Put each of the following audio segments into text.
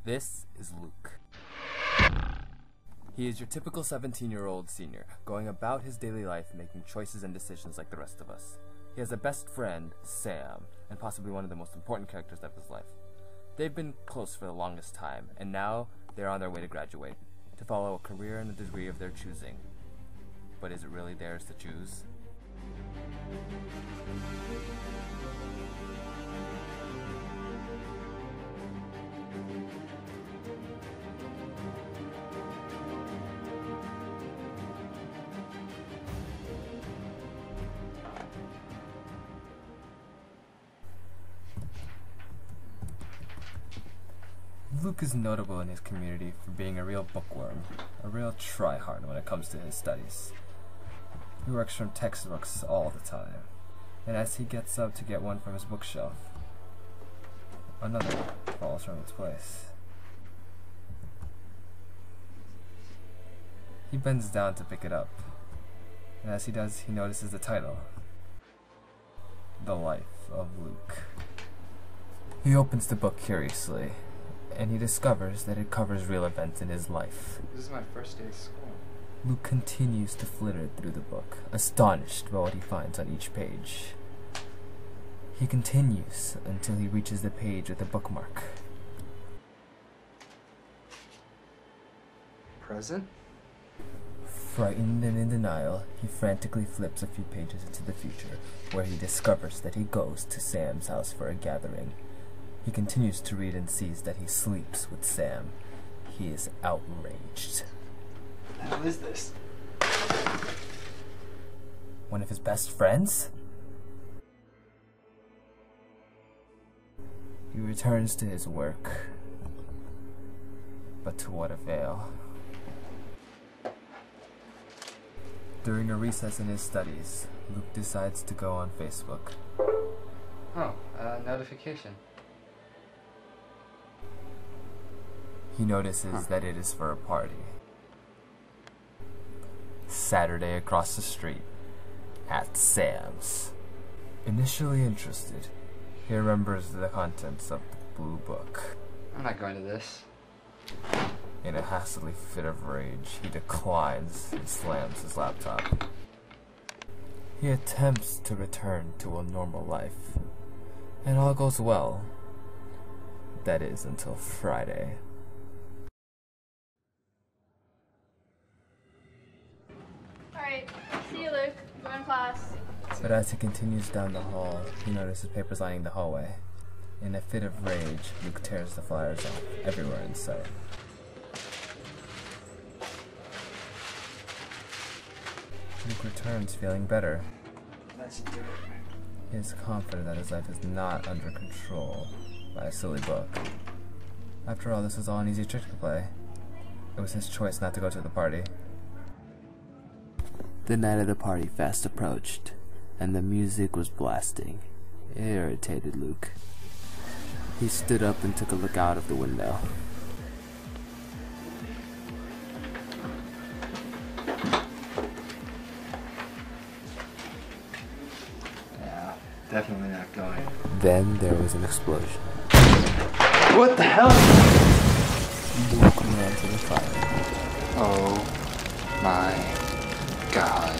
This is Luke. He is your typical 17-year-old senior, going about his daily life making choices and decisions like the rest of us. He has a best friend, Sam, and possibly one of the most important characters of his life. They've been close for the longest time, and now they're on their way to graduate, to follow a career and a degree of their choosing. But is it really theirs to choose? Luke is notable in his community for being a real bookworm, a real tryhard when it comes to his studies. He works from textbooks all the time, and as he gets up to get one from his bookshelf, another falls from its place. He bends down to pick it up, and as he does, he notices the title, The Life of Luke. He opens the book curiously, and he discovers that it covers real events in his life. This is my first day of school. Luke continues to flitter through the book, astonished by what he finds on each page. He continues until he reaches the page with a bookmark. Present? Frightened and in denial, he frantically flips a few pages into the future, where he discovers that he goes to Sam's house for a gathering. He continues to read and sees that he sleeps with Sam. He is outraged. What the hell is this? One of his best friends? He returns to his work. But to what avail? During a recess in his studies, Luke decides to go on Facebook. Oh, notification. He notices that it is for a party. Saturday across the street, at Sam's. Initially interested, he remembers the contents of the blue book. I'm not going to this. In a hastily fit of rage, he declines and slams his laptop. He attempts to return to a normal life, and all goes well. That is, until Friday. Alright, see you, Luke. Go in class. But as he continues down the hall, he notices papers lining the hallway. In a fit of rage, Luke tears the flyers off everywhere in sight. Luke returns feeling better. Let's do it. He is confident that his life is not under control by a silly book. After all, this was all an easy trick to play. It was his choice not to go to the party. The night of the party fast approached, and the music was blasting. It irritated Luke. He stood up and took a look out of the window. Yeah, definitely not going. Then there was an explosion. What the hell? Luke ran to the fire. Oh my God.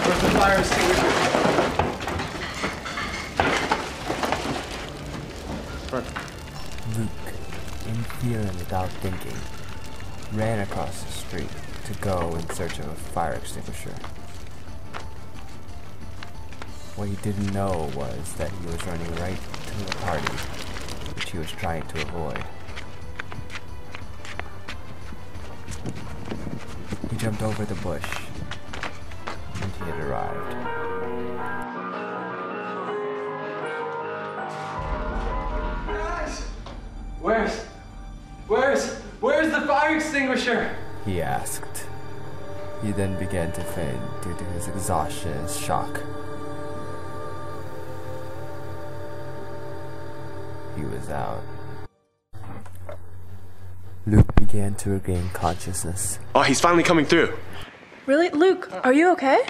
Where's the fire extinguisher? Luke, in fear and without thinking, ran across the street to go in search of a fire extinguisher. What he didn't know was that he was running right to the party, which he was trying to avoid. He jumped over the bush, and he had arrived. Guys! Where's the fire extinguisher? He asked. He then began to faint due to his exhaustion and shock. He was out. Luke began to regain consciousness. Oh, he's finally coming through. Really? Luke, are you okay?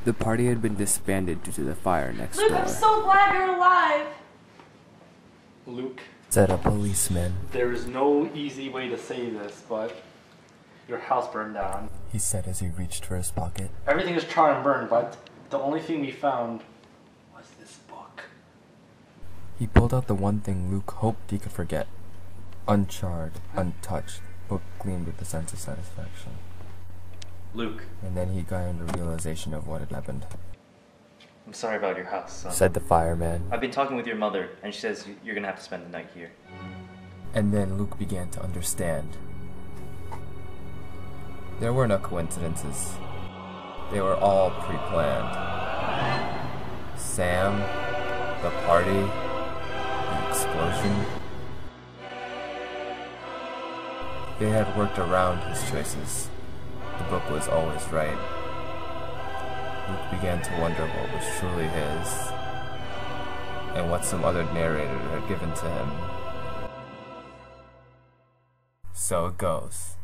The party had been disbanded due to the fire next Luke, door, I'm so glad you're alive. Luke, said a policeman. there is no easy way to say this, but your house burned down. He said as he reached for his pocket. Everything is charred and burned, but the only thing we found was this book. He pulled out the one thing Luke hoped he could forget. Uncharred, untouched, book gleamed with a sense of satisfaction. Luke, And then he gained a realization of what had happened, I'm sorry about your house, son. said the fireman. I've been talking with your mother, and she says you're gonna have to spend the night here. And then Luke began to understand. There were no coincidences. They were all pre-planned. Sam, the party, the explosion. They had worked around his choices. The book was always right. Luke began to wonder what was truly his, and what some other narrator had given to him. So it goes.